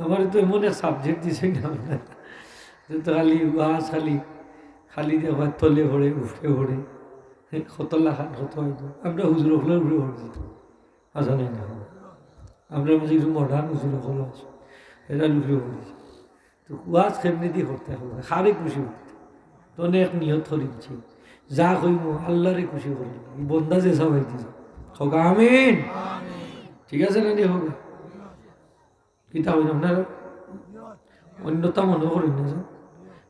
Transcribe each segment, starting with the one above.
আমার তো এমন এক সাবজেক্ট দিছে না তো খালি ওয়াজ খালি খালি দেওয়ার তলে ভরে উফরে ভরে কত লাখান কত হয়তো আমরা হুজুর হলেও উফরে ভরছি আসা নাই না আমরা মাঝে কিছু মডার্ন হুজুর হল আছে এটা উফরে ভরছি তো ওয়াজ কেমনি দিয়ে করতে হবে খারে খুশি করতে তো অনেক নিয়ত করিছি যা কইব আল্লাহরে খুশি করি বন্দা যে সবাই দিছে হোক আমিন ঠিক আছে না নি হবে কিতা হইল আপনার অন্যতা মনে করি না যে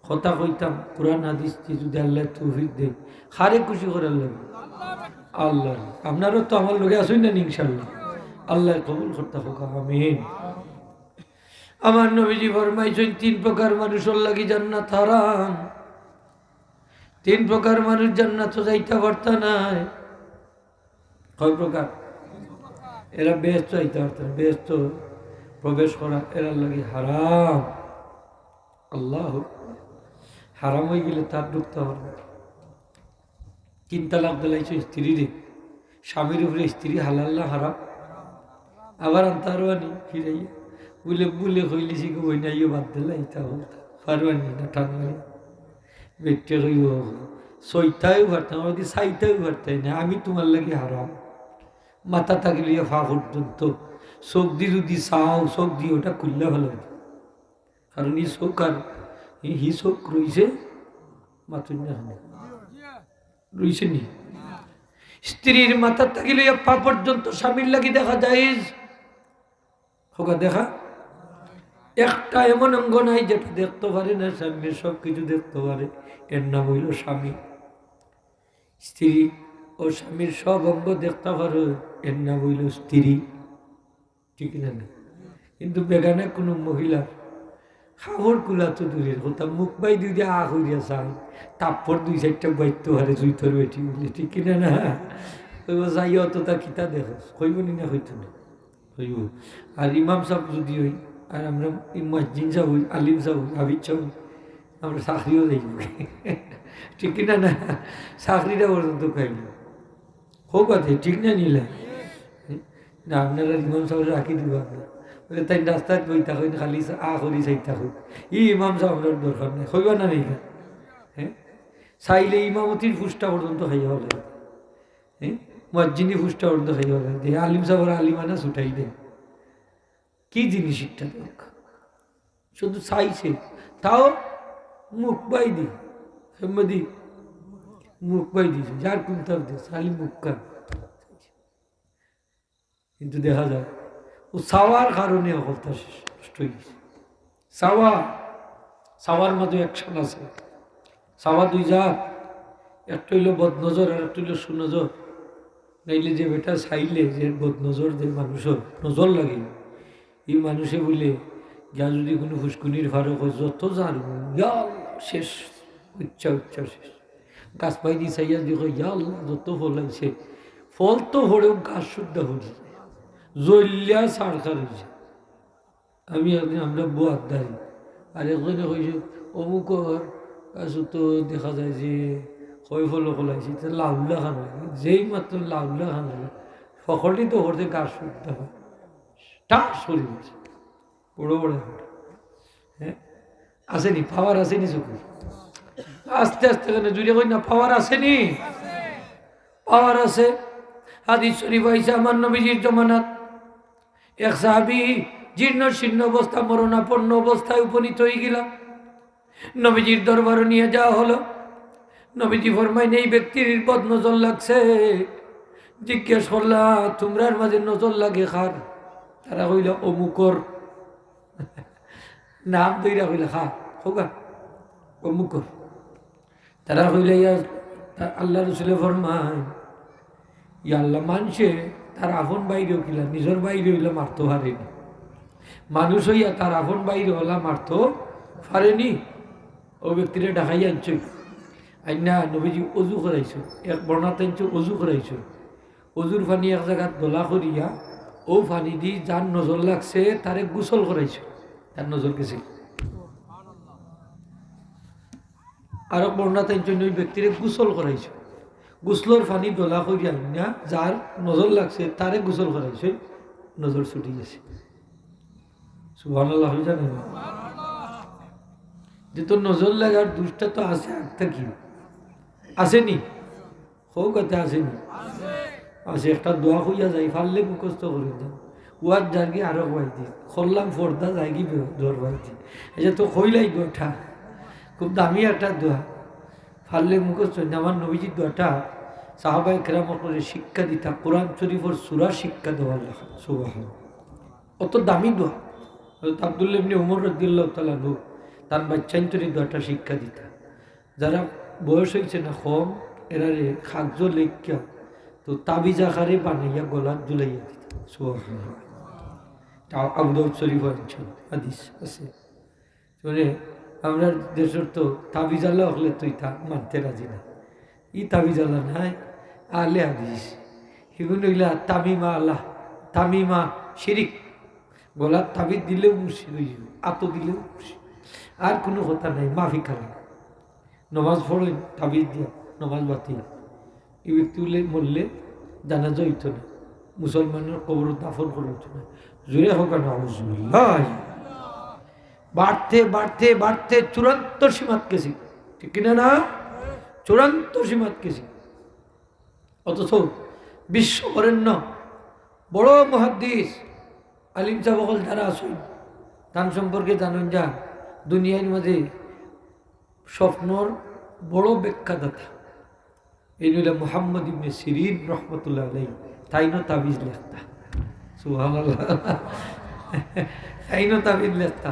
কথা কইতাম কোরআন হাদিস যদি আল্লাহ তৌফিক দেয় খারে খুশি করার লাগে আল্লাহ আপনারও তো আমার লোকে আসুন না ইনশাল্লাহ আল্লাহ কবুল করতে হোক আমিন আমার নবীজি ফরমাইছেন 3 প্রকার মানুষের লাগি জান্নাত হারাম 3 প্রকার মানুষ জান্নাতে যাইতে পারত না কয় প্রকার এরা বেহেশত যাইতে পারত না বেহেশত প্রবেশ করা এরা লাগি হারাম আল্লাহ হারাম হয়ে গেলে তার ঢুকতে পারবে 3 তালাক দিলাইছে স্ত্রীরে স্বামীর উপরে স্ত্রী হালাল না হারাম আবার আনতারওয়ানি ফিরাইয়া বুলে বুলে হইলিছি গো ওই নাইও বাদ দিলা ইতা বলতা পারবানি না ঠান্ডা বেটে হইব সইতাও পারতাম আমাকে সাইতাও পারতাই না আমি তোমার লাগে হারাম মাথা থাকলে ফা পর্যন্ত চোখ দিয়ে যদি চাও চোখ দিয়ে ওটা খুললে ভালো কারণ এই চোখ আর হি চোখ রয়েছে মাতুর না রয়েছে নি স্ত্রীর মাথা থাকিলে পা পর্যন্ত স্বামীর লাগি দেখা যায় হোকা দেখা একটা এমন অঙ্গ নাই যেটা দেখতে পারে না স্বামীর সব কিছু দেখতে পারে এর নাম হইল স্বামী স্ত্রী ও স্বামীর সব অঙ্গ দেখতে পারো এর নাম হইল স্ত্রী ঠিক না না কিন্তু বেগানে কোনো মহিলা খাবার কুলা তো দূরের কথা মুখ বাই দুই দিয়ে আখ হইয়া চাই তারপর 2-4টা বাইতে পারে জুইতর বেটি বলে ঠিক কিনা না কইব যাই অত তা কিতা দেখো কইব নি না হইতো না হইব আর ইমাম সাহেব যদি হই আর আমরা মসজিদ সাহেব হই আলিম সাহেব হই হাবিজ সাহেব হই আমরা চাকরিও যাইব ঠিক কিনা না চাকরিটা পর্যন্ত খাইল হোক আছে ঠিক না নিলে না আপনারা ইমাম সাহেব রাখি দিব আপনার বলে তাই রাস্তায় বই থাকুন খালি করি চাই থাকুন ইমাম সাহেব আপনার দরকার নেই হইবা না নেই হ্যাঁ চাইলে ইমামতির ফুসটা পর্যন্ত খাইয়া হলে হ্যাঁ মসজিদি ফুসটা পর্যন্ত খাইয়া হলে যে আলিম সাহেবের আলিমানা ছুটাই দেয় কি জিনিস একটা দেখ শুধু চাইছে তাও মুখ বাই দি সম্মদি মুখ বাই দিয়েছে যার কুন্তার দিয়েছে খালি মুখ কান কিন্তু দেখা যায় ও চাওয়ার কারণে অকলতা নষ্ট হয়ে গেছে চাওয়ার মধ্যে অ্যাকশন আছে চাওয়া 2 জাত একটা হইল বদনজর আর একটা হইল সুনজর নাইলে যে বেটা চাইলে যে বদনজর যে মানুষের নজর লাগে এই মানুষে বলে যা যদি কোনো ফুসকুনির ফারক হয় যত জান শেষ উচ্চা শেষ গাছ পাই দিয়ে চাইয়া দেখো আল্লাহ যত ফল আছে ফল তো হলেও গাছ শুদ্ধ হয়ে জল্যা সারকার হয়েছে আমি আমরা বোয়াদারি আর এখানে হয়েছে অমুকর কাছে তো দেখা যায় যে কয় ফল ফলাইছে লাউলা খান হয় যেই মাত্র লাউলা খান হয় সকলেই তো হতে গাছ শুদ্ধ হয় টাক সরি গেছে বড় বড় হ্যাঁ আসেনি পাওয়ার আসেনি চোখে আস্তে আস্তে কেন জুড়ে কই না পাওয়ার আসেনি পাওয়ার আছে হাদিস শরীফ আইছে আমার নবীজির জমানাত এক সাহাবী জীর্ণ শীর্ণ অবস্থা মরণাপন্ন অবস্থায় উপনীত হয়ে গেলাম নবীজির দরবারে নিয়ে যাওয়া হলো নবীজি ফরমাইন এই ব্যক্তির বদ নজর লাগছে জিজ্ঞেস করলা তোমরার মাঝে নজর লাগে খার তারা কইল অমুকর নাম দইরা কইলা খা হোগা অমুকর তারা কইলে আল্লাহ রসুলে ফরমায় ইয়া আল্লাহ মানুষে তার আপন বাইরেও কিলা নিজের বাইরে হইলে মারতে পারেনি মানুষ হইয়া তার আপন বাইরে হলা মারতে পারেনি ও ব্যক্তিরে ডাকাই আনছ আইনা নবীজি অজু করাইছো এক বর্ণাতে আনছো অজু করাইছো অজুর পানি এক জায়গাত দোলা করিয়া ও পানি দি যার নজর লাগছে তারে গোসল করাইছো তার নজর গেছে আর বর্ণাতে আনছো ওই ব্যক্তিরে গোসল করাইছো গোসলর পানি দোলা করিয়া আইনা যার নজর লাগছে তারে গোসল করাইছো নজর ছুটি গেছে সুবহানাল্লাহ জানেন যে তোর নজর লাগার দুষ্টা তো আছে একটা কি আসেনি হোক কথা আসেনি আছে একটা দোয়া হইয়া যাই ফাললে মুখস্থ করে যান ওয়ার জার্গি আরো বাইতি খরলাম ফর্দা যাইগি জোর বাইতি এই যে তো হইলাই দোয়াটা খুব দামি একটা দোয়া ফাললে মুখস্থ আমার নবীজির দোয়াটা সাহাবায়ে কেরাম করে শিক্ষা দিতা কোরআন শরীফের সূরা শিক্ষা দেওয়ার লেখা সুবহান অত দামি দোয়া আব্দুল্লাহ ইবনে উমর রাদিয়াল্লাহু তাআলা নূর তার বাচ্চাইন্তরি দোয়াটা শিক্ষা দিতা যারা বয়স হয়েছে না কম এরারে খাদ্য লেখিয়া তো তাবিজ আকারে বানাইয়া গলার ঝুলাইয়া দিত সুবহানাল্লাহ আবু দাউদ শরীফ হাদিস আছে শুনে আমরা দেশের তো তাবিজ আল্লাহ হলে তুই তা মানতে রাজি না ই তাবিজ আল্লাহ নাই আলে হাদিস সেগুলো হইলা তামিমা আল্লাহ তামিমা শিরিক গলার তাবিজ দিলেও মুর্শিদ হয়ে যাবে আত দিলেও মুর্শিদ আর কোনো কথা নাই মাফি খালি নমাজ পড়েন তাবিজ দিয়া নমাজ বাতিল এই ব্যক্তি মরলে জানাজা হইতো না মুসলমানের কবর দাফন করে হইতো না জুড়ে হোক না বাড়তে বাড়তে বাড়তে চূড়ান্ত সীমাত গেছি ঠিক কিনা না চূড়ান্ত সীমাত গেছি অথচ বিশ্ববরেণ্য বড় মুহাদ্দিস আলিম সাহেব যারা আসুন তার সম্পর্কে জানুন যা দুনিয়ার মাঝে স্বপ্নর বড় ব্যাখ্যাদাতা এই নইলে মুহাম্মদ ইবনে সিরিন রহমতুল্লাহ আলাইহি তাইনো তাবিজ লেখতা সুবহানাল্লাহ তাইনো তাবিজ লেখতা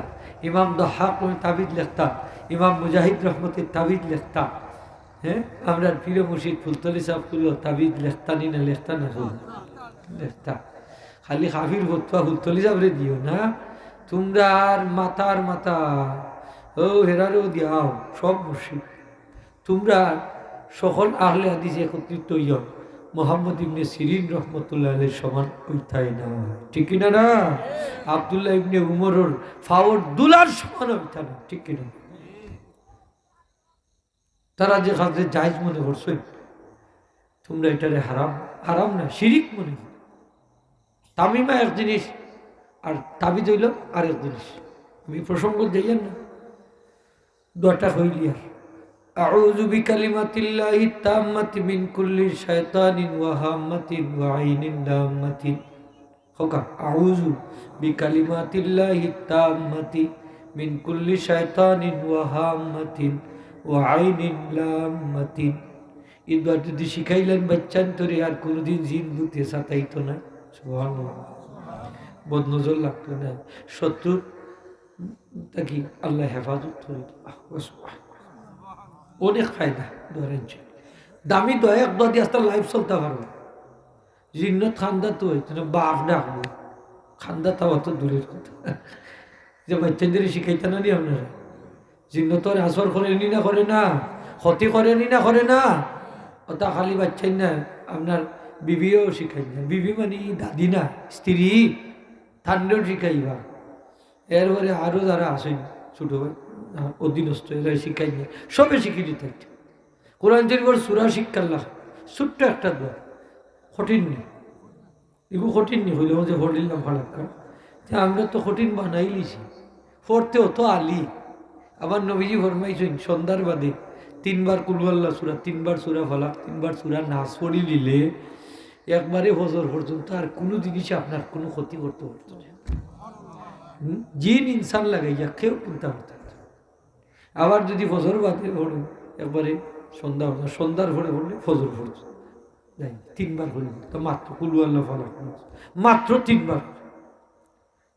ইমাম দাহাক তাবিজ লেখতা ইমাম মুজাহিদ রহমতের তাবিজ লেখতা হ্যাঁ আমরা প্রিয় মুর্শিদ ফুলতলি সাহেবগুলো তাবিজ লেখতানি না লেখতা না লেখতা খালি হাফির ভতুয়া ফুলতলি সাহেবরে দিও না তোমরা আর মাতার মাতা ও হেরারেও দিয়াও সব মুর্শিদ তোমরা সকল আহলে হাদিস একত্রিত হইয়া মোহাম্মদ ইবনে সিরিন রহমতুল্লাহ আলাইহির সমান কইতাই না ঠিক কিনা না আব্দুল্লাহ ইবনে উমরের ফাওর দুলার সমান হইতা না ঠিক কিনা তারা যে কাজে জায়েজ মনে করছেন তোমরা এটারে হারাম হারাম না শিরিক মনে করো তামিমা এক জিনিস আর তাবিজ হইল আরেক জিনিস আমি প্রসঙ্গ যাইয়েন না দোয়াটা হইলি আর আউযু বিকালিমাতিল্লাহি তাম্মাতি মিন কুল্লি শায়তানিন ওয়া হাম্মাতিন ওয়া আইনিন লাম্মাতিন হোকা আউযু বিকালিমাতিল্লাহি তাম্মাতি মিন কুল্লি শায়তানিন ওয়া হাম্মাতিন ওয়া আইনিন লাম্মাতিন এই দোয়াটা যদি শিখাইলেন বাচ্চান তোরে আর কোনোদিন জিন ভূতে সাতাইতো না সুবহানাল্লাহ বদনজর লাগতো না শত্রু তাকে আল্লাহ হেফাজত করে অনেক ফায়দা ধরেন দামি দোয়া এক দোয়া দিয়ে আস্তে লাইফ চলতে পারবো জিন্নত খান্দা তো হইতো না বাপ ডাকবো খান্দা তাও তো দূরের কথা যে বাচ্চাদের শিখাইতে না নি আপনারা জিন্নত আসর করেনি না করে না ক্ষতি করেনি না করে না ওটা খালি বাচ্চাই না আপনার বিবিও শিখাই না বিবি মানে দাদি না স্ত্রী ঠান্ডাও শিখাইবা এরপরে আরও যারা আসেন ছোটো ভাই অধীনস্থ এরা শিখাই নিয়ে সবে শিখিয়ে দিতে কোরআন শরীফের সূরা শিক্ষার লাখ ছোট্ট একটা দোয়া কঠিন নেই এগুলো কঠিন নেই হইলেও যে হরিলাম ফালাক্কা আমরা তো কঠিন বানাই লিছি পড়তেও তো আলি আবার নবীজি ফরমাইছেন সন্ধ্যার বাদে 3 বার কুল আল্লাহ সূরা 3 বার সূরা ফালাক 3 বার সূরা নাস পড়ি নিলে একবারে ফজর পর্যন্ত আর কোনো জিনিসে আপনার কোনো ক্ষতি করতে পারতো না জিন ইনসান লাগাইয়া কেউ কিনতে পারত আবার যদি ফজর বাদে পড়ে একবারে সন্ধ্যার পরে পড়লে ফজর পড়ছে যাই 3 বার পড়ে তো মাত্র কুল আল্লাহ ফালাক মাত্র 3 বার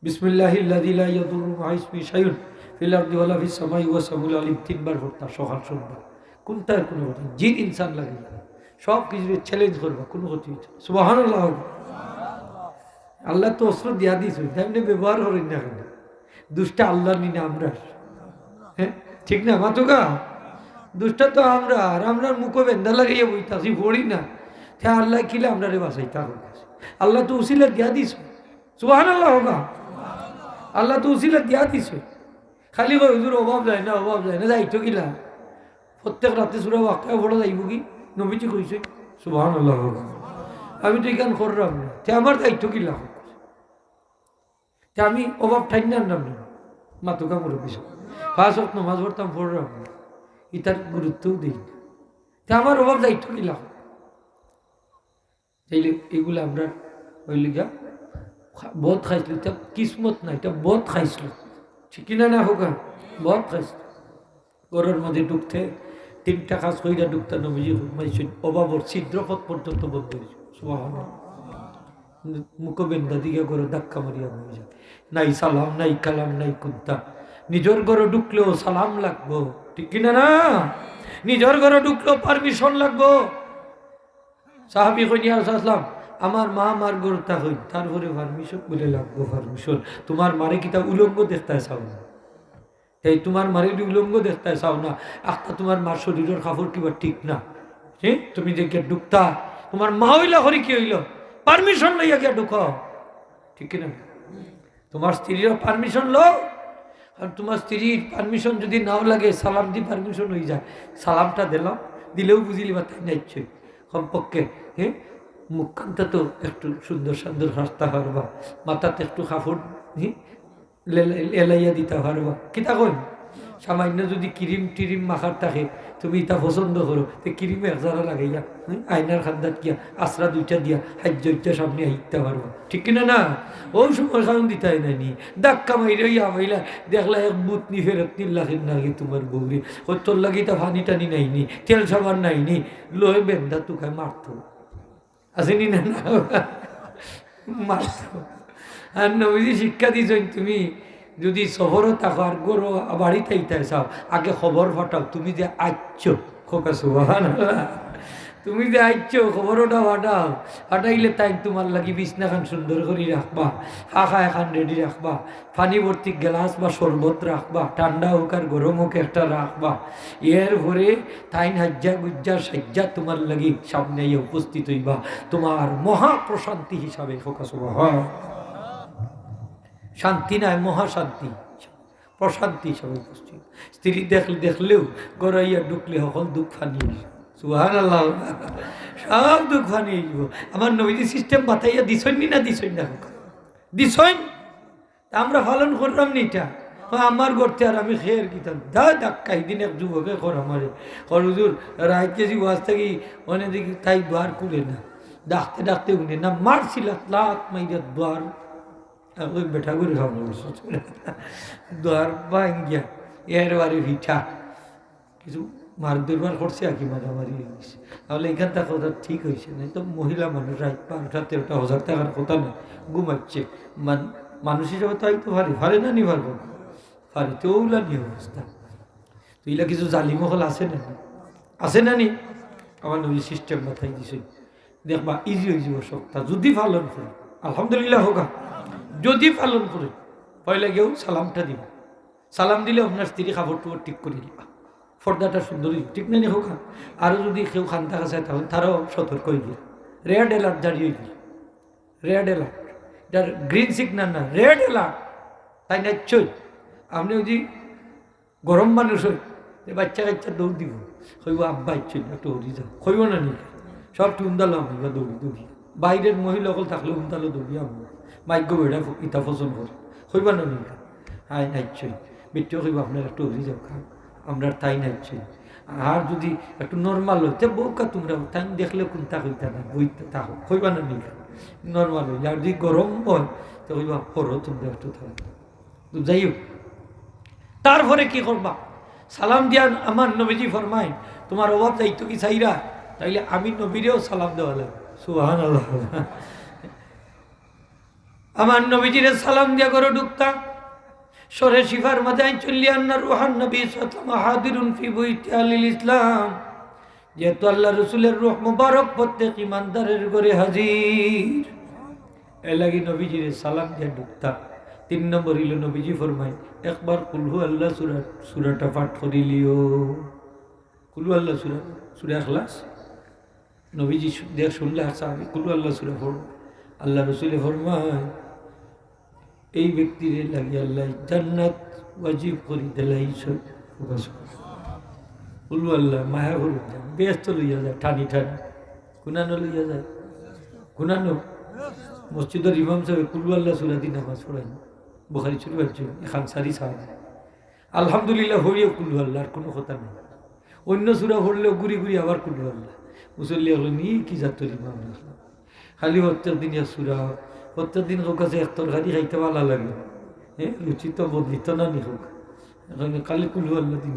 বিসমিল্লাহিল্লাযী লা ইয়াদুররু মা ইসমিহি শাইউন ফিল আরদি ওয়ালা ফিস সামাই ওয়া সামিউল আলিম 3 বার পড়তা সকাল সন্ধ্যা কোনটার কোনো কথা জিন ইনসান লাগাইয়া সব কিছু চ্যালেঞ্জ করবা কোনো ক্ষতি হচ্ছে সুবহানাল্লাহ আল্লাহ তো অস্ত্র দিয়া দিয়েছে তেমনি ব্যবহার করেন না কেন দুষ্টা আল্লাহ নি না আমরা হ্যাঁ ঠিক না মাতুকা দুষ্টা তো আমরা আর আমরা মুখে বেন্দা লাগাইয়া বইতাছি পড়ি না তে আল্লাহ কিলে আমরা রে বাসাই তা আল্লাহ তো উসিলা দিয়া দিস সুবহানাল্লাহ হোগা আল্লাহ তো উসিলা দিয়া দিস খালি কই হুজুর অভাব যায় না যাইতো কিলা প্রত্যেক রাতে সূরা ওয়াকিয়া পড়া যাইব কি নবীজি কইছে সুবহানাল্লাহ হোগা আমি তো এখান করলাম না তে আমার দায়িত্ব কিলা তা আমি অভাব ঠাই না নাম মাতুকা মুরব্বী সব 5 ওয়াক্ত নামাজ পড়তাম পড়লাম ইতার গুরুত্বও দিই না। তা আমার অভাব দায়িত্ব নিলাম তাইলে এগুলো আমরা ওই লিগা বহুত খাইছিল, এটা কিসমত না, এটা বহুত খাইছিল, ঠিক না না হোক বহুত খাইছিল। ঘরের মধ্যে ঢুকতে 3টা কাজ কইরা ঢুকতে নবীজি হুকুমাইছেন, অভাবর ছিদ্রপথ পর্যন্ত বন্ধ হয়েছে। সুবহানাল্লাহ। মুখবেন্দা দিকে করে ধাক্কা মারিয়া হয়ে যায়, নাই সালাম নাই কালাম নাই কুদ্দা। নিজের ঘরে ঢুকলেও সালাম লাগবো, ঠিক কিনা না? নিজের ঘরে ঢুকলেও পারমিশন লাগবো। সাহাবী কইয়া আসলাম আমার মা আমার গরুটা হই, তারপরে পারমিশন বলে লাগবো পারমিশন। তোমার মারে কিতা উলঙ্গ দেখতে চাও না, এই তোমার মারে উলঙ্গ দেখতে চাও না, আখটা তোমার মার শরীরের কাপড় কিবা ঠিক না, হ্যাঁ তুমি যে গিয়ে ঢুকতা তোমার মা হইলা হরি কি হইল, পারমিশন লইয়া গিয়া ঢুক, ঠিক কিনা? তোমার স্ত্রীরও পারমিশন লো, আর তোমার স্ত্রীর পারমিশন যদি নাও লাগে সালাম দিয়ে পারমিশন হয়ে যায়, সালামটা দিলাম, দিলেও বুঝিলি বা তাই নাইছে কমপক্ষে, হ্যাঁ মুখখানটা তো একটু সুন্দর সুন্দর হাসতে পারবা, মাথাতে একটু কাপড় এলাইয়া দিতে পারবা। কিতা কই সামান্য যদি ক্রিম টিরিম মাখার থাকে তুমি তা পছন্দ করো, তো ক্রিম 1 জারা লাগাইয়া আয়নার খান্দাত গিয়া আশ্রা 2টা দিয়া হাজ্যটা সামনে আইতে পারবা, ঠিক কিনা না? ওই সময় কারণ দিতে হয় নাইনি, ধাক্কা মাইরা হইলা দেখলা এক বুতনি ফেরত নিলাখের নাকি তোমার বৌরি, ও তোর লাগি তা পানি টানি নাইনি, তেল সাবান নাইনি, লোহে বেন্দা তুকায় মারতো, আসেনি না? মারতো। আর নবীজি শিক্ষা দিয়েছেন তুমি যদি শহরও থাকো আর গরো বাড়িতে আইতে চাও আগে খবর ফাটাও, তুমি যে আইছো খোকা সুবহানাল্লাহ, তুমি যে আইছো খবরটা ফাটাও, ফাটাইলে তাই তোমার লাগি বিছনাখান সুন্দর করে রাখবা, খাখা এখান রেডি রাখবা, পানি ভর্তি গ্লাস বা শরবত রাখবা, ঠান্ডা হোক আর গরম হোক একটা রাখবা, এর ভরে তাই হাজ্জা গুজ্জা সাজ্জা তোমার লাগি সামনে উপস্থিত হইবা তোমার মহা প্রশান্তি হিসাবে। খোকা সুবহানাল্লাহ, শান্তি নাই মহাশান্তি, প্রশান্তি হিসাবে উপস্থিত। স্ত্রী দেখলেও গড়াইয়া ঢুকলে সকল দুঃখ ফানিয়ে সুবহানাল্লাহ, সব দুঃখ ফানিয়ে যাব। আমার নবীজি সিস্টেম বাতাইয়া দিছই না দিছই না দিছই, আমরা পালন করলাম নি এটা আমার করতে, আর আমি খেয়ের কিতাম ধাক্কাই দিন এক যুবকে কর আমারে হুজুর রাত কেজি ওয়াজ থাকি অনেক দেখি তাই দ্বার খুলে না, ডাকতে ডাকতে উনি না মারছিল লাত মাইরা দ্বার ওই বেটা করে খাবো দ্বার ভাঙ্গিয়া এর বাড়ি ভিঠা কিছু মার দুর্বার করছে আর কি মারামারি হয়ে গেছে। তাহলে এখান থেকে কথা ঠিক হয়েছে না, তো মহিলা মানুষ রাত 12টা 13টা হাজার টাকার কথা না, ঘুমাচ্ছে মানুষ হিসাবে তো হয়তো পারে না নি পারবো পারে, তো ওগুলা নিয়ে অবস্থা। তো এগুলা কিছু জালিমহল আছে না, আছে না নি? আমার নবী সিস্টেম মাথায় দিছে, দেখবা ইজি হয়ে যাব সপ্তাহ যদি পালন করে, আলহামদুলিল্লাহ হোক। যদি পালন করে পয়লা গেও সালামটা দিব, সালাম দিলে আপনার স্ত্রী খাবার টুবার ঠিক করে দিবা, পর্দাটা সুন্দরী ঠিক না হোক। আরও যদি কেউ খান্তা খাসায় তাহলে তারাও সতর্ক হয়ে গেল, রেড অ্যালার্ট জারি হয়ে গেল, রেড অ্যালার্ট, এটার গ্রিন সিগন্যাল না, রেড অ্যালার্ট। তাই নিশ্চয় আপনি যদি গরম মানুষ হই বাচ্চা কাচ্চা দৌড় দিব, কইব আব্বা ইচ্ছই একটু হরি যাও, কইব না নি সব উন্দালো আমি বা দৌড়ি দৌড়ি, বাইরের মহিলাসকল থাকলে উন্দালো দৌড়ি আমি মাইগ্য বেড়া ইতা পছন্দ করে, কইবা না নি হাই নাইচ্ছই বেটিও কইব আপনার একটু হরি যাও খা, আমরা তাই নাইচ্ছই। আর যদি একটু নর্মাল হইতে বউকা তোমরা তাই দেখলে কোনটা কইতা না বইতে থাকো, কইবা না নি নর্মাল হইলে। আর যদি গরম হয় তো কইবা পড়ো তোমরা একটু থাকো। তো যাই হোক, তারপরে কি করবা? সালাম দিয়া আমার নবীজি ফরমায় তোমার অভাব দায়িত্ব কি চাইরা, তাইলে আমি নবীরেও সালাম দেওয়া লাগবে। সুবহানাল্লাহ, আমার নবীজিরে সালাম দিয়া করে ঢুকতাম। সরে শিফার মাদায় চল্লি আন্না রুহান নবী সাল্লাল্লাহু হাদিরুন ফি বুইতি আলিল ইসলাম, যেহেতু আল্লাহ রসুলের রূহ মুবারক প্রত্যেক ইমানদারের ঘরে হাজির, এর লাগি নবীজিরে সালাম দিয়া ঢুকতাম। 3 নম্বর হইল নবীজি ফরমায় একবার কুলহু আল্লাহ সূরাটা পাঠ করিলিও, কুলহু আল্লাহ সূরা ইখলাস। নবীজি দেখ শুনলে আসা আমি কুলহু আল্লাহ সূরা পড়ব, আল্লাহ রসুলে ফরমায় এই ব্যক্তির লাগি আল্লাহ জান্নাত ওয়াজিব করি দিলাইছ। কুলহু আল্লাহ মায়া করে ব্যস্ত লইয়া যায়, ঠানি ঠানি গুনানো লইয়া যায়, গুনানো মসজিদের ইমাম সাহেব কুলহু আল্লাহ সূরা দিয়ে নামাজ পড়াই, বুখারি শরীফ একজন এখান সারি সাহায্য আলহামদুলিল্লাহ হরিও কুল্লু আল্লাহর কোনো কথা নেই। অন্য সুরা পড়লেও ঘুরি ঘুরি আবার কুল্লু আল্লাহ। মুসল্লি হলো নি কি জাতর ইমাম রাখলাম খালি প্রত্যেক দিন সুরা প্রত্যেক দিন হোক কাছে এক তরকারি খাইতে ভালো লাগে। হ্যাঁ রুচি তো বদলিত না নি হোক কালি কুল্লু আল্লাহ দিন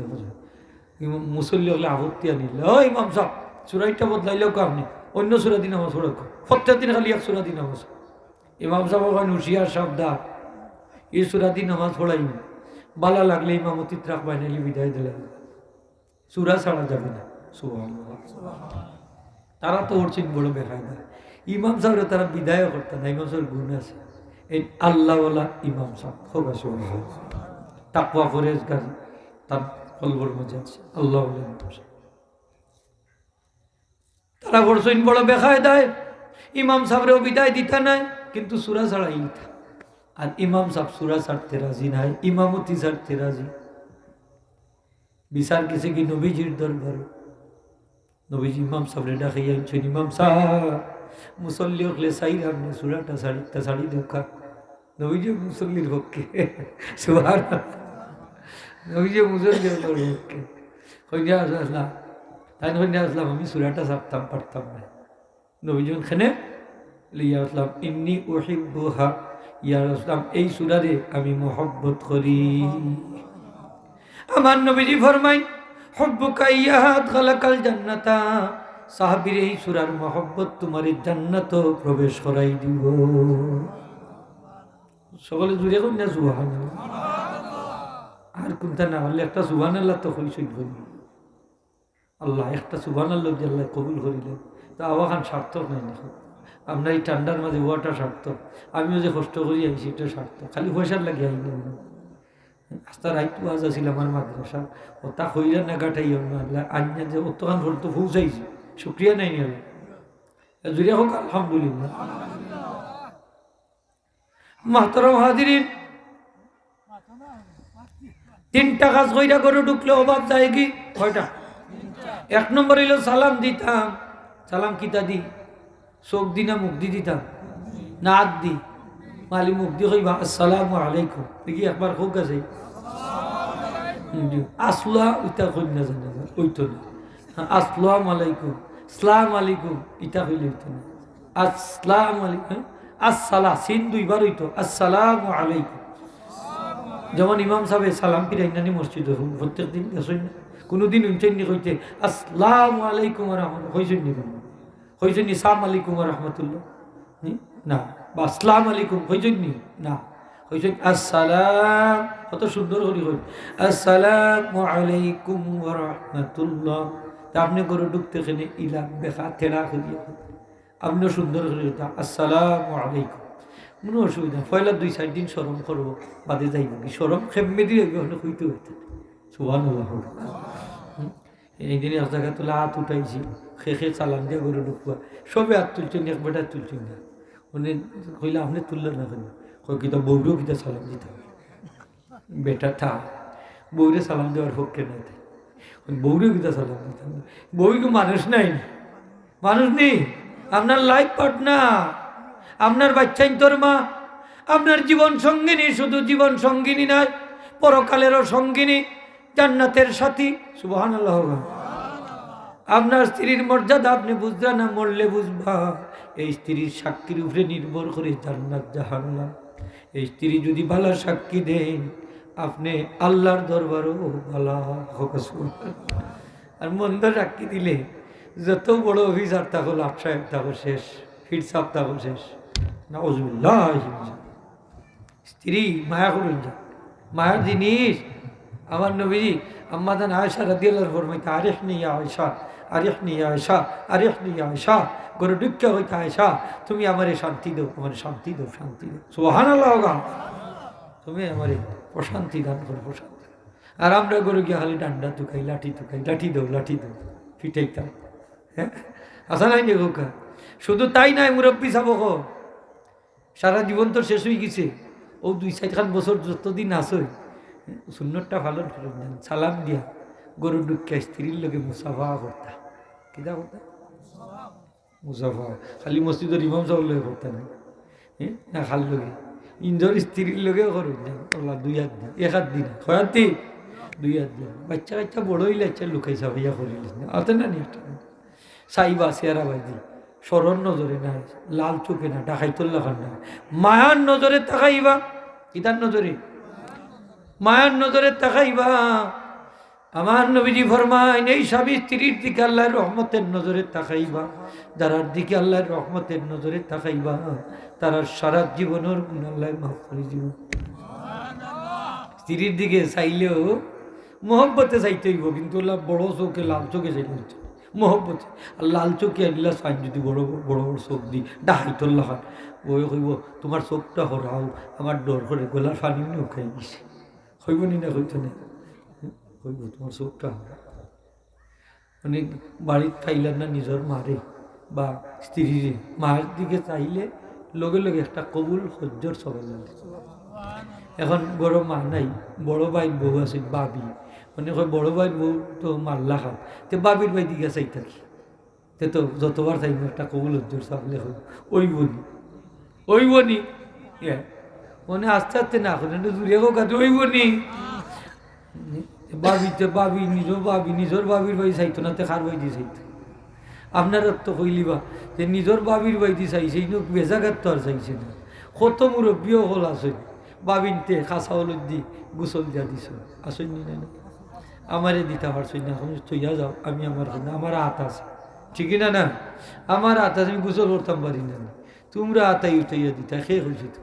মুসল্লি হলে আপত্তি আনিল ও ইমাম সাহেব সুরাইটা বদলাইলেও কাম নেই অন্য সুরা দিন আমার ছোড়া প্রত্যেক দিন খালি এক সুরা দিন আমার ইমাম সাহেব ওখানে হুশিয়ার সাবধান এই সুরা দিন নামাজ পড়াই বালা লাগলে ইমামতিত রাখবাই নাইলে বিদায় দিলে সুরা ছাড়া যাবে না। তারা তো ওর চিন বড় বেকায়দা ইমাম সাহেব তারা বিদায় করতে না ইমাম সাহেব গুণ আছে এই আল্লাহওয়ালা ইমাম সাহেব খুব আছে তাকওয়া পরেজগার তার কলবর মধ্যে আছে আল্লাহ তারা করছেন বড় বেকায়দায় ইমাম সাহেবরেও বিদায় দিতে নাই কিন্তু সুরা ছাড়াই দিতা আর ইমাম সাহেব সুরা ছাড়তে রাজি নাই ইমামতি ছাড়তে রাজি বিচার গেছে কি নবীজির দরবারে নবীজি ইমাম সাহেবরে ডাকে আনছেন ইমাম সাহেব মুসল্লি হলে সাইর আপনি সুরাটা ছাড়ি দেখা নবীজি মুসল্লির পক্ষে সুবহানাল্লাহ নবীজি মুসল্লি হলোর পক্ষে কইয়া আসলাম তাই কইয়া আসলাম আমি সুরাটা ছাড়তাম পারতাম না নবীজি খানে লিয়া আসলাম ইন্নী উহিব্বুহা ইয়া রাসূলুল্লাহ এই সূরারে আমি মহব্বত করি। আমার নবীজি ফরমাই হুব্বুকা ইয়া খালাকাল জান্নাতা সাহাবীর এই সূরার মহব্বত তোমার জান্নাত প্রবেশ করাই দিব। সকলে জুড়ে কই না সুবহানাল্লাহ আর কোনটা না হলে একটা সুবহানাল্লাহ তো কইছই বলি আল্লাহ একটা সুবহানাল্লাহ যে আল্লাহ কবুল করিলেন তো আওয়াখান সার্থক নাই না আমরা এই ঠান্ডার মাঝে ওয়াটা সার্থক আমিও যে কষ্ট করি আইছি এটা সার্থক খালি পয়সার লাগে আইনি আস্তা রাইতু আজ আছিল আমার মাদ্রাসা ও তা হইলে না গাঠাই আইনা যে অতখান ভোর তো পৌঁছাইছি শুক্রিয়া নাই নি জুড়ে হোক আলহামদুলিল্লাহ। মাহতারাম হাজিরিন তিনটা কাজ কইরা করে ঢুকলে অভাব যায় কি কয়টা এক নম্বর হইল সালাম দিতাম সালাম কিতা দি চোখ দি না মুখ দি দিতাম না হাত দি মালি মুখ দি কইবা আসসালামু আলাইকুম দেখি একবার হোক আছে আসলা ইটা কই না জানা ওইতো না আসসালামু আলাইকুম সালাম আলাইকুম ইটা কইলে হইতো না আসসালামু আলাইকুম আসসালা সিন দুইবার হইতো আসসালামু আলাইকুম যেমন ইমাম সাহেব সালাম ফিরাই নানি মসজিদ প্রত্যেক দিন গেছেন কোনোদিন উঞ্চেননি কইতে আসসালামু আলাইকুম রহমতুল্লাহ হইছেননি হইছেননি সালাম আলাইকুম রহমতুল্লাহ না বা আসসালাম আলাইকুম হইছেননি না হইছেন আসসালাম কত সুন্দর করে কই আসসালামু আলাইকুম রহমতুল্লাহ তা আপনি করে ঢুকতে খেলে ইলা বেখা থেড়া করিয়া আপনি সুন্দর করে আসসালামু আলাইকুম কোনো অসুবিধা পয়লা 2-4 দিন সরম করবো বাদে যাইব কি সরম খেমে দিয়ে হলে হইতে হইতে সুবহানাল্লাহ এই দিনে এক জায়গা তোলা হাত উঠাইছি খেখে চালান দিয়ে গরু ঢুকুয়া সবে হাত তুলছেন এক বেটা তুলছেন না উনি কইলে আপনি তুললেন না কেন কই কিতা বউরেও কিতা সালাম দিতে হবে বেটা থা বউরে সালাম দেওয়ার পক্ষে নাই বউরেও কিতা সালাম দিতে হবে বউ কি মানুষ নাই মানুষ নেই আপনার লাইফ পার্টনার আপনার বাচ্চাই তোর মা আপনার জীবন সঙ্গিনী শুধু জীবন সঙ্গিনী নয় পরকালেরও সঙ্গিনী জান্নাতের সাথী সুবহানাল্লাহ। আপনার স্ত্রীর মর্যাদা আপনি বুঝবা না মরলে বুঝবা এই স্ত্রীর সাক্ষীর উপরে নির্ভর করে জান্নাত জাহান্নাম। এই স্ত্রী যদি ভালো সাক্ষী দেন আপনি আল্লাহর দরবারও ভালো হোক আর মন্দ সাক্ষী দিলে যত বড় অফিসার থাকো লাট সাহেব থাকো শেষ ফির সাহেব থাকো শেষ না ওজুল্লাহ। স্ত্রী মায়া করুন যা মায়ার জিনিস আমার নবীজি আম্মাদান আয়েশা রাদিয়াল্লাহু ফরমাইতে আরিফনি ইয়া আয়েশা আরিফনি ইয়া আয়েশা আরিফনি ইয়া আয়েশা গরু দুঃখ হইতে আয়েশা তুমি আমারে শান্তি দাও আমার শান্তি দাও শান্তি দাও সুবহানাল্লাহ তুমি আমারে প্রশান্তি দান করো প্রশান্তি। আর আমরা গরু গিয়ে খালি ডান্ডা তুকাই লাঠি তুকাই লাঠি দাও ফিটাইতাম হ্যাঁ আসা নাই নে গোকা শুধু তাই নাই মুরব্বী সাবক সারা জীবন তো শেষ হয়ে গেছে ও 2-4 বছর যতদিন আসই সুন্নতটা ভালো সালাম দিয়া গরু ডুক্কা স্ত্রীর লোকে মুসাফা করতা কিতা করতা মুসাফা খালি মসজিদের ইমাম সাহেব লোকে করতা না না খাল লোকে ইন্দোর স্ত্রীর লগে করুন ওলা 2 হাত দিন 1 হাত দিন খয়াতি 2 হাত দিন বাচ্চা কাচ্চা বড় হইলে আচ্ছা লুকাই সাফাইয়া করিল আতে না নি একটা সাইবা চেয়ারা বাজি সরল নজরে না লাল চোখে না ডাকাইতুল্লাহ খান না মায়ার নজরে তাকাইবা কিতার নজরে মায়ার নজরে তাকাইবা আমার নবীজি ফরমায় এই স্বামী স্ত্রীর দিকে আল্লাহর রহমতের নজরে তাকাইবা যারার দিকে আল্লাহর রহমতের নজরে তাকাইবা তারা সারা জীবনের গুণ আল্লাহ মাফ করে দিব। স্ত্রীর দিকে চাইলেও মহব্বতে চাইতে হইব কিন্তু বড় চোখে লাল চোখে চাইতে হইতে মহব্বতে আর লাল চোখে আনিলা চাই যদি বড় বড় বড় চোখ দি ডাহাইতল্লা খান ওই কইব তোমার চোখটা হরাও আমার ডর করে গলার পানি নিয়ে খাই গেছে হইব নি না হইতো না কইব তোমার চোখটা মানে বাড়ির খাইলেন না নিজের মারে বা স্ত্রীরে মার দিকে চাইলে লগে লগে একটা কবুল সহ্যর সবাই লাগে। এখন বড় মা নাই বড় ভাই বউ আছে বাবি মানে কয় বড় ভাই বউ তো মারলা খান তো বাবির ভাই দিকে চাই থাকি তো যতবার চাইব একটা কবুল সহ্যর চাপলে হয় ওই বনি মানে আস্তে আস্তে না করে জুড়িয়ে কাজে ওই বনি বাবিতে বাবি নিজের বাবির বাই চাইতো না তে খার বাই দিয়ে চাইতো আপনার তো কইলিবা যে নিজের বাবির বাই দিয়ে চাইছে বেজাগাত তো আর চাইছে না কত মুরব্বীও হল আসেন বাবিনতে খাসা হলুদ দি গোসল দিয়া দিছ আসেন নি না আমারে দিতে পারছই না এখন তৈয়া যাও আমি আমার হাত আছে ঠিকই না না আমার হাত আছে আমি গোসল করতাম পারি না তোমরা হাতাই উঠাইয়া দিতা খেয়ে হয়েছে তো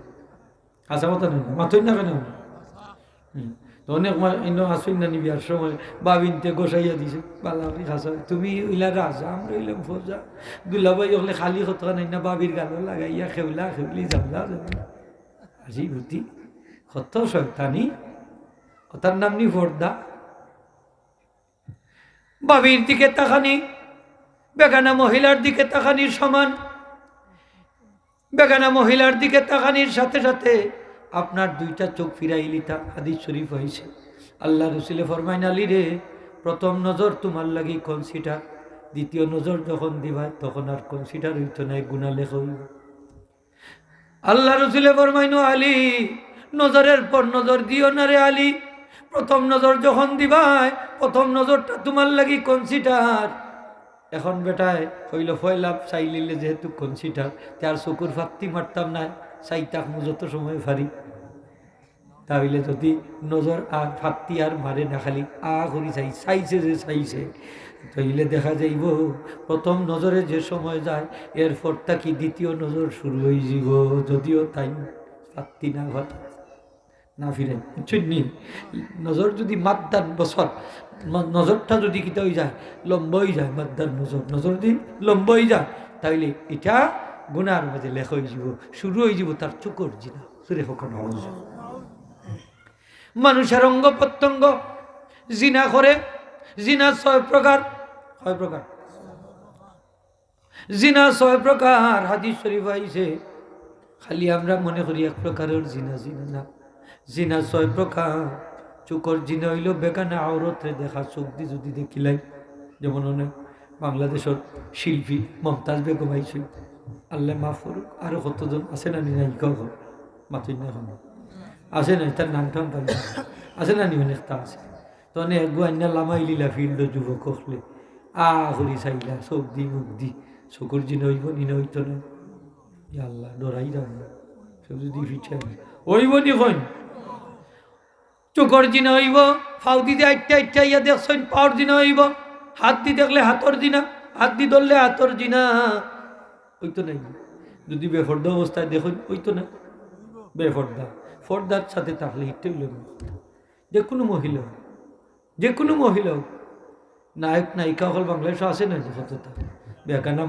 আসা কথা নয় মাথই না কেন অনেক আসুন না নিবি আর সময় বাবিনতে গোসাইয়া দিছে বালাবি খাসা তুমি ওইলা রাজা আমরা ওইলাম ফোজা দুলাবাই হলে খালি হতো নাই না বাবির গালো লাগাইয়া খেউলি যাবলা আজি ভূতি কত শয়তানি তার নাম নি ফর্দা বাবির দিকে তাকানি বেগানা মহিলার দিকে তাকানির সমান বেগানা মহিলার দিকে তাকানির সাথে সাথে আপনার 2টা চোখ ফিরাইলিতা হাদিস শরীফ হয়েছে আল্লাহ রসুলে ফরমাইন আলী রে প্রথম নজর তোমার লাগি কনসিডার দ্বিতীয় নজর যখন দিবা তখন আর কনসিডার হইতো না গুনাহ লেখ হইব। আল্লাহ রসুলে ফরমাইন আলী নজরের পর নজর দিও না রে আলী প্রথম নজর যখন দিবাই প্রথম নজরটা তোমার লাগি কনসিডার। এখন বেটায় হইল ফয়লাভ চাইলিলে যেহেতু কনসিডার তার চকুর ফাত্তি মারতাম না চাইতাক মু যত সময় ফারি তাহলে যদি নজর আর ফাত্তি আর মারে না খালি করি চাইছে যে চাইছে তাইলে দেখা যাইব প্রথম নজরে যে সময় যায় এরপর তাকি দ্বিতীয় নজর শুরু হয়ে যাব যদিও তাই ফাত্তি না ভাত না ফিরে বুঝছেননি নজর যদি মাদ্দার বছর নজরটা যদি কিতা হয়ে যায় লম্বা হয়ে যায় মাদ্দার নজর যদি লম্বা হয়ে যায় তাইলে এটা গুনার মাঝে লেখ হয়ে যাব শুরু হয়ে যাব তার চোখর জিনা সুরে হকন মানুষের অঙ্গ প্রত্যঙ্গ জিনা করে জিনা 6 প্রকার জিনা 6 প্রকার হাদিস শরীফ আইছে খালি আমরা মনে করি এক প্রকারের জিনা না জিনা 6 প্রকার চোখর জিনা হইল বেগানা আওরতে দেখা চোখ দিয়ে যদি দেখিলাই যেমন অনেক বাংলাদেশের শিল্পী মমতাজ বেগম আইছে আল্লাহ মাফ করুক আরো কতজন আছে না নাই মাতুই না এখন আছে না তার নাম টাম পাই আছে না নি অনেকটা আছে তো অনেক গুয়ান্না লামাই লীলা ফিল্ড যুবক হলে করি চাইলা চোখ দি মুখ দি চকুর জিন হইব নিন হইতো না আল্লাহ ডরাই যাও না সব যদি ফিচাই হইব নি কইন চোখর জিন হইব ফাউ দিতে আটটা ইয়া দেখছেন পাওয়ার জিন হইব হাত দি দেখলে হাতর জিনা হাত দি ধরলে হাতর জিনা হইতো নাই যদি বেফর্দা অবস্থায় দেখুন হইতো না বেফর্দা ফর্দার সাথে থাকলে হিটে হইল যে কোনো মহিলা নায়ক নায়িকা হল বাংলাদেশ আছে না যে সততা বেকানা